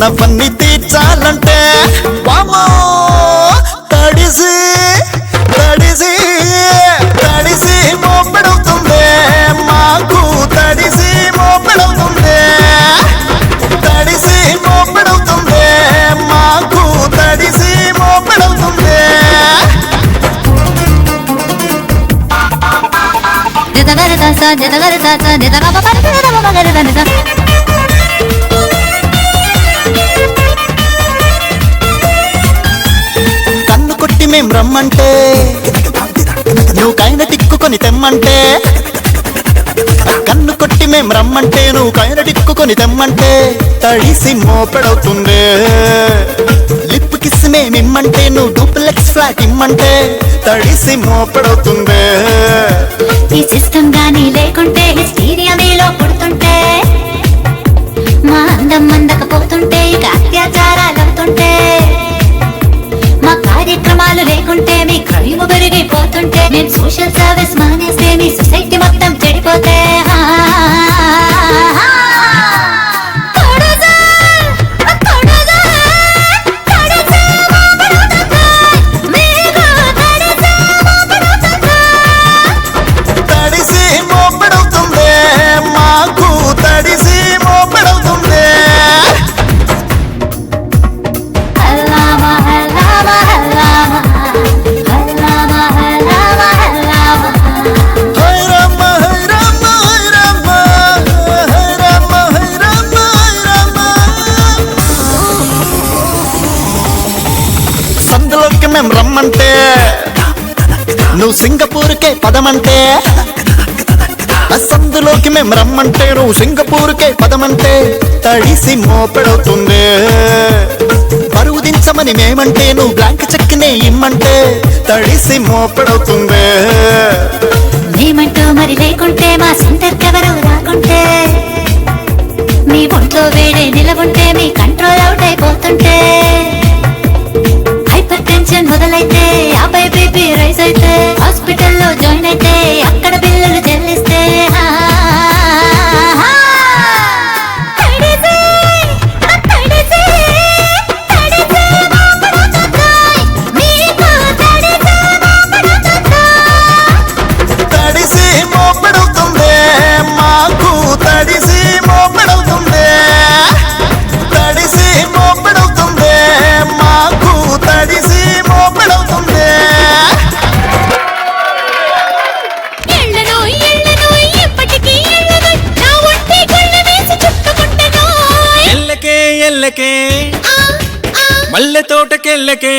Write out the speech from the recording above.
ఉన్నవన్నీ తీర్చాలంటే వామో తడిసి తడిసి తడిసి మోపెడవుతుంది మాకు తడిసి మోపెడవుతుంది తడిసి మోపెడవుతుంది మాకు తడిసి మోపెడవుతుంది కన్ను కొట్టి మేం రమ్మంటే నువ్వు కైన టిక్కుకొని తెమ్మంటే కన్ను కొట్టి మేం రమ్మంటే నువ్వు కైన టిక్కుకొని తెమ్మంటే తడిసి మోపెడవుతుంది లిప్ కిస్ మేమిమ్మంటే నువ్వు డూప్లెక్స్ ఫ్లాట్ ఇమ్మంటే తడిసి మోపెడవుతుంది ఈ సిస్టమ్ గానీ లేకుంటే హిస్టీరియా మీలో పుడుతుంటే మా అందం అందకపోతుంటే ఇక అత్యాచారాలు అవుతుంటే మా కార్యక్రమాలు లేకుంటే మీ క్రైమ్ పెరిగిపోతుంటే మేము సోషల్ సర్వీస్ మానేస్తే మీ సొసైటీ మొత్తం చెడిపోతే మేం రమ్మంటే నువ్వు సింగపూర్కే పదమంటే సందులోకి మేం రమ్మంటే నువ్వు సింగపూర్కే పదమంటే తడిసి మోపెడవుతుంది పరువు దించమని మేమంటే నువ్వు బ్లాంక్ చెక్నే ఇమ్మంటే తడిసి మోపెడవుతుంది మేమంటూ మరి లేకుంటే మా సెంటర్కి ఎవరు రాకుంటే మీ ఒంట్లో వేడే నిలవుంటే మీ కంట్రోల్ అవుట్ అయిపోతుంటే టెన్షన్ మొదలైతే 50 బీపీ రైస్ అయితే హాస్పిటల్లో జాయిన్ అయితే అక్కడ బిల్లులు చెల్లిస్తే తడిసి మోపెడవుతుంది మాకు తడిసి మోపెడవుతుంది తడిసి మోపెడవుతుంది మాకు తడిసి మోపెడవుతుంది ఎల్లకే ఎల్లకే మల్లె తోటకెళ్ళకే